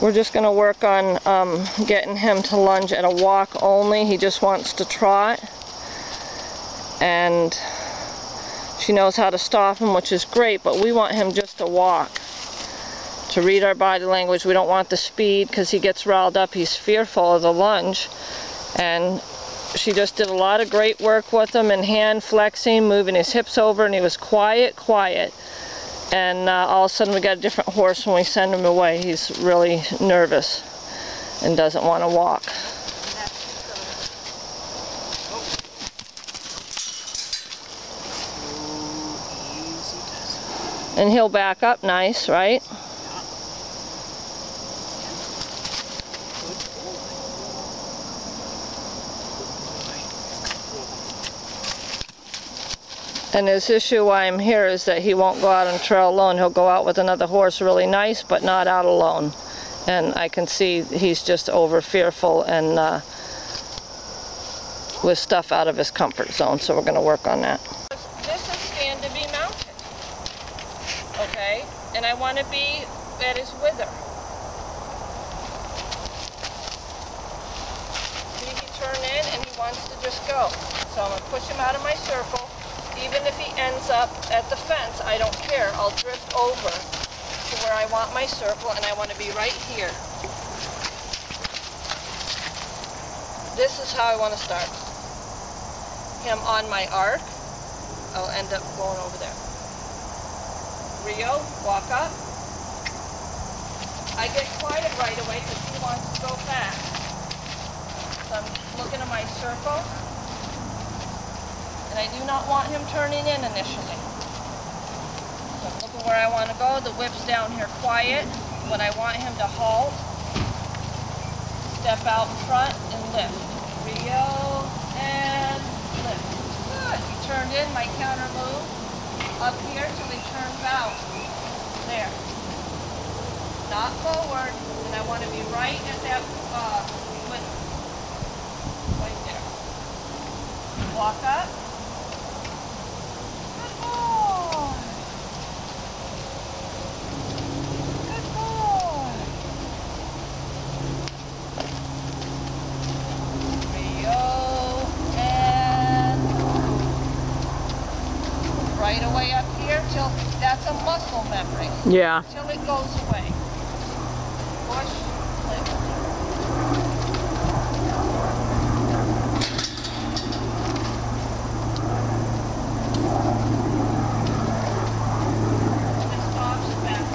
We're just going to work on getting him to lunge at a walk only. He just wants to trot. And she knows how to stop him, which is great, but we want him just to walk. To read our body language. We don't want the speed because he gets riled up. He's fearful of the lunge. And she just did a lot of great work with him and hand flexing, moving his hips over, and he was quiet. And all of a sudden we got a different horse when we send him away. He's really nervous and doesn't want to walk. And he'll back up nice, right? And his issue why I'm here is that he won't go out on trail alone. He'll go out with another horse really nice, but not out alone. And I can see he's just over fearful and with stuff out of his comfort zone, so we're going to work on that. This is stand to be mounted, okay? And I want to be at his wither. See, he turned in and he wants to just go. So I'm going to push him out of my circle. Even if he ends up at the fence, I don't care. I'll drift over to where I want my circle, and I want to be right here. This is how I want to start. Him on my arc. I'll end up going over there. Rio, walk up. I get quiet right away because he wants to go fast. So I'm looking at my circle. And I do not want him turning in initially. So I'm looking where I want to go. The whip's down here quiet. When I want him to halt, step out in front and lift. Rio and lift. Good. He turned in my counter move up here till he turns out. There. Not forward. And I want to be right at that width. Right there. Walk up. Right away up here till that's a muscle memory. Yeah. Till it goes away. Push, lift. It stops back.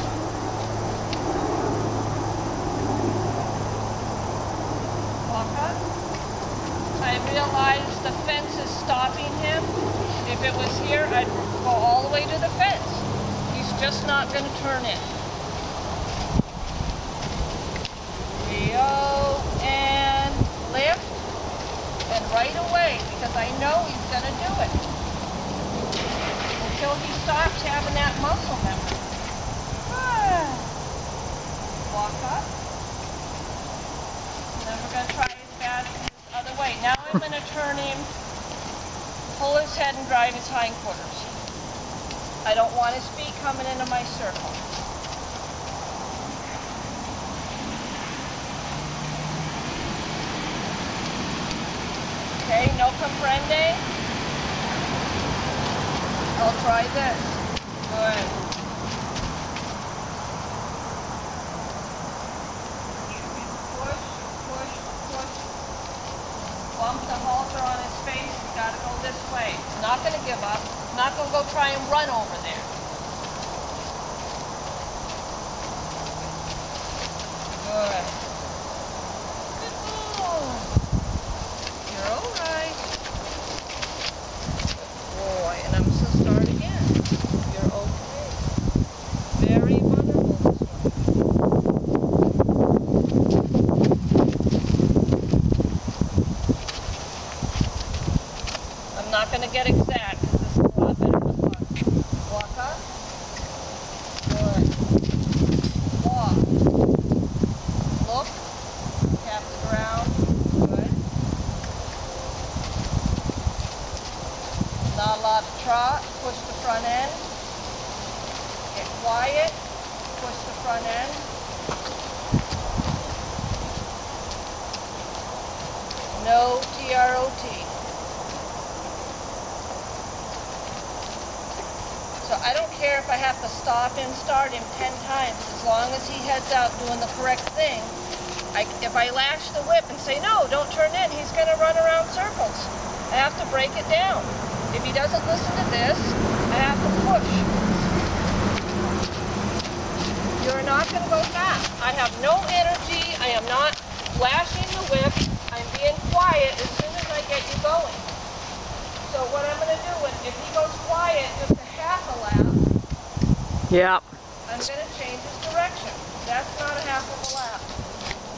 Walk up. I realize the fence is stopping him. If it was here, I'd go all the way to the fence. He's just not going to turn in. Rio and lift. And right away, because I know he's going to do it. Until he stops having that muscle memory. Walk up. And then we're going to try his back this other way. Now I'm going to turn him. Pull his head and drive his hindquarters. I don't want his feet coming into my circle. Okay, no comprende. I'll try this. Good. Push, push, push. Bump the halter on his face. Got to go this way. He's not going to give up. He's not going to go try and run over there. Good. Good boy. You're all right. Good boy. And I'm going to start again. You're okay. Very wonderful this one. I'm not going to get exact because this is a lot better than lunge. Walk up. Good. Walk. Look. Tap the ground. Good. Not a lot of trot. Push the front end. Get quiet. Push the front end. No TROT. So I don't care if I have to stop and start him 10 times, as long as he heads out doing the correct thing. If I lash the whip and say, no, don't turn in, he's going to run around circles. I have to break it down. If he doesn't listen to this, I have to push. You're not going to go fast. I have no energy. I am not lashing the whip. I'm being quiet as soon as I get you going. So what I'm going to do, if he goes quiet just a half a lap, yep, I'm going to change his direction. That's not a half of a lap.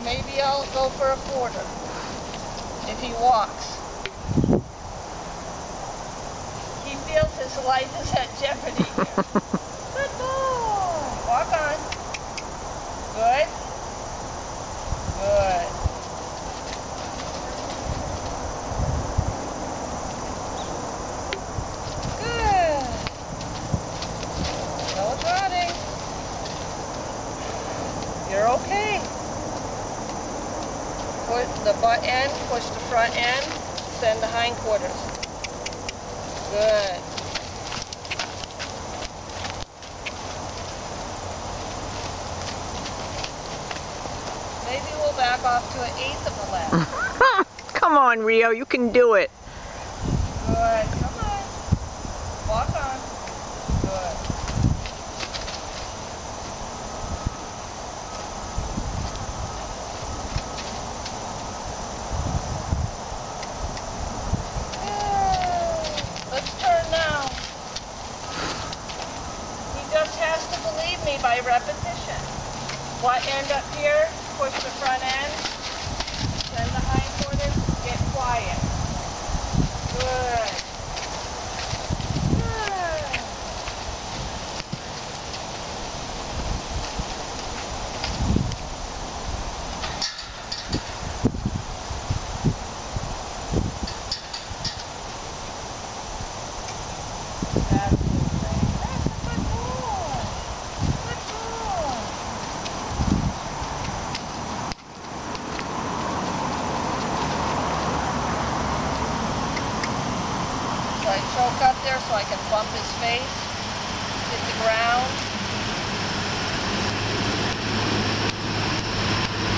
Maybe I'll go for a quarter if he walks. He feels his life is at jeopardy here. Good boy. Walk on. Good. Good. Good. No trotting. You're okay. Put the butt end, push the front end, send the hindquarters. Good. Maybe we'll back off to 1/8 of a lap. Come on, Rio, you can do it. Good. Come on. Walk on. Good. Let's turn now. He just has to believe me by repetition. What end up here? Push the front end. Send the hindquarters. Get quiet. Good. Good. That's good. That's a good boy. Good boy. So I choke up there so I can bump his face, hit the ground.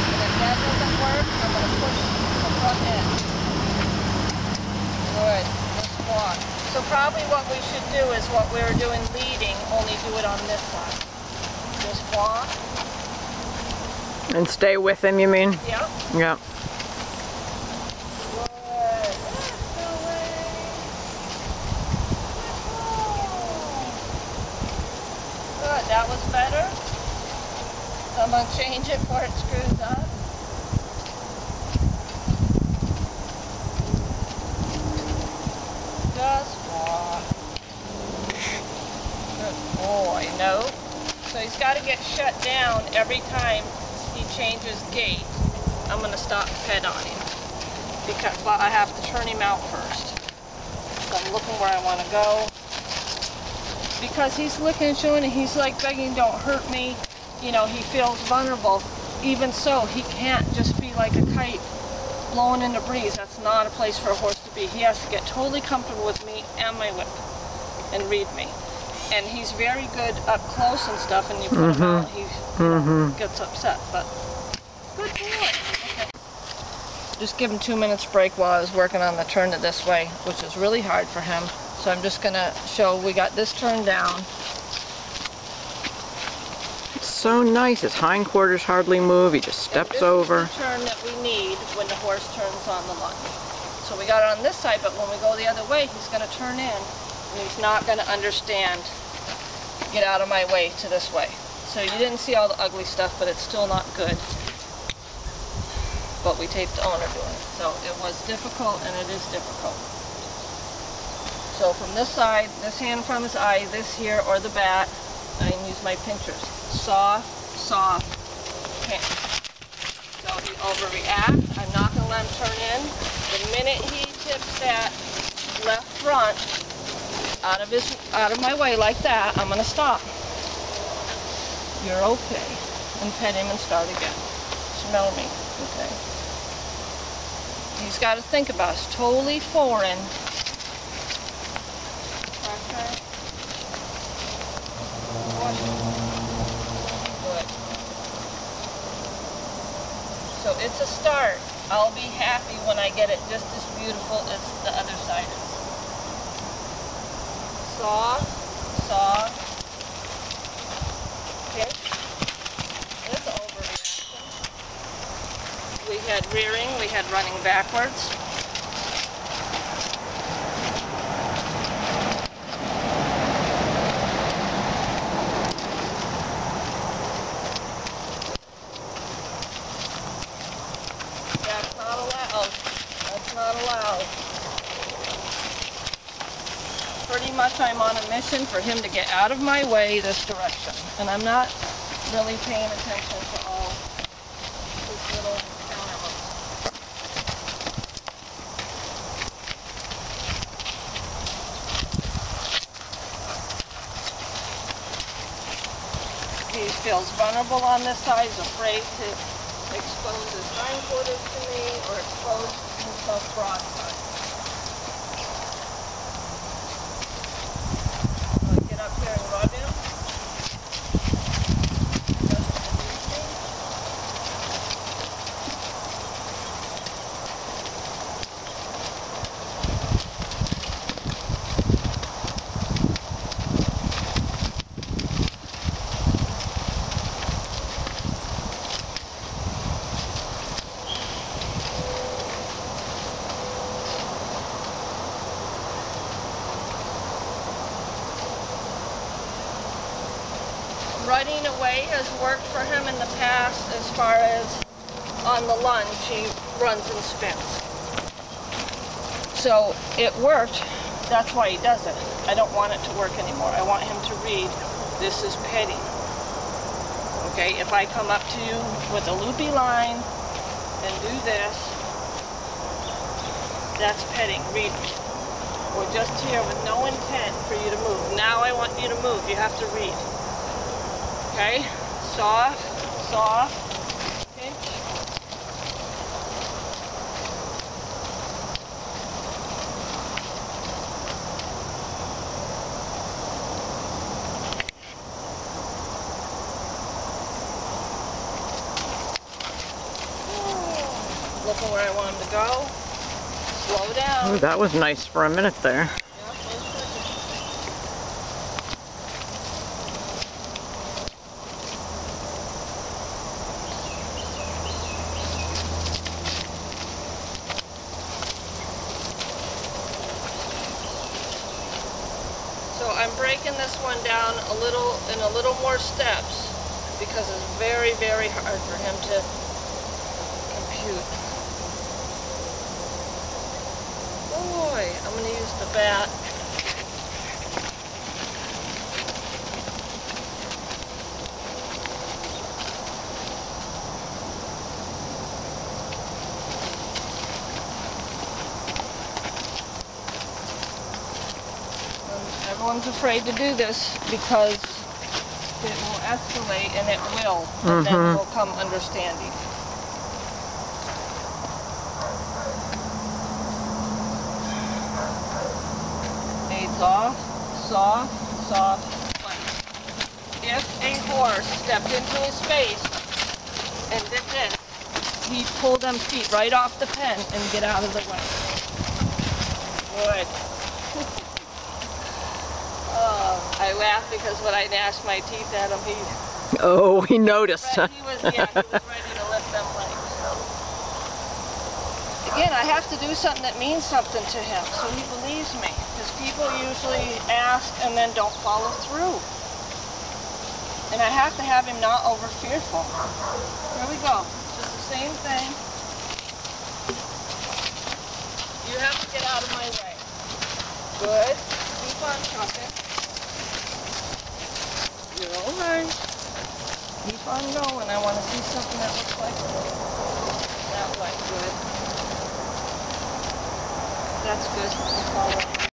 And if that doesn't work, I'm going to push the front end. Good. Let's walk. So probably what we should do is what we were doing leading, only do it on this side. Just walk. And stay with him, you mean? Yep. Yep. Good, that was better. Someone change it before it screws up. Just walk. Good boy, no. So he's got to get shut down every time he changes gait. I'm going to stop and pet on him. Because I have to turn him out first. So I'm looking where I want to go. Because he's looking and showing, and he's like begging, don't hurt me. You know, he feels vulnerable. Even so, he can't just be like a kite blowing in the breeze. That's not a place for a horse to be. He has to get totally comfortable with me and my whip and read me. And he's very good up close and stuff, and you put him out, he gets upset. But good boy. Okay. Just give him 2 minutes break while I was working on the turn to this way, which is really hard for him. So I'm just going to show we got this turned down. It's so nice. His hindquarters hardly move. He just steps over. This is the turn that we need when the horse turns on the lunge. So we got it on this side, but when we go the other way, he's going to turn in, and he's not going to understand, get out of my way to this way. So you didn't see all the ugly stuff, but it's still not good. But we taped the owner doing it. So it was difficult, and it is difficult. So from this side, this hand from his eye, this here, or the bat, I can use my pinchers. Soft, soft pinch. So he overreacts. I'm not going to let him turn in. The minute he tips that left front out of my way like that, I'm going to stop. You're okay. And pet him and start again. Smell me. Okay. he's got to think about. It's totally foreign. Okay. Good. So it's a start. I'll be happy when I get it just as beautiful as the other side is. Saw, saw, pinch. It's overreaction. We had rearing, we had running backwards. That's not allowed. That's not allowed. Pretty much I'm on a mission for him to get out of my way this direction. And I'm not really paying attention to all his little counter moves. He feels vulnerable on this side. He's afraid to expose his hindquarters to me or expose himself broadside. Get up here and rub him. Running away has worked for him in the past as far as on the lunge, he runs and spins. So it worked, that's why he does it. I don't want it to work anymore. I want him to read, this is petting. Okay, if I come up to you with a loopy line and do this, that's petting, read me. We're just here with no intent for you to move. Now I want you to move, you have to read. Okay, soft, soft, pinch. Looking where I want him to go. Slow down. Ooh, that was nice for a minute there. So I'm breaking this one down a little more steps because it's very, very hard for him to compute. Boy, I'm going to use the bat. Everyone's afraid to do this because it will escalate, and it will, and then will come understanding. Aids off, soft, soft, flat. If a horse stepped into his space and did this, he'd pull them feet right off the pen and get out of the way. Good. I laugh because when I gnashed my teeth at him, he noticed. He was ready to lift them legs. Again, I have to do something that means something to him, so he believes me. Because people usually ask and then don't follow through. And I have to have him not over fearful. Here we go. Just the same thing. You have to get out of my way. Good. Keep on trucking. You're all right. Keep on going. I want to see something that looks like that way. Good. That's good.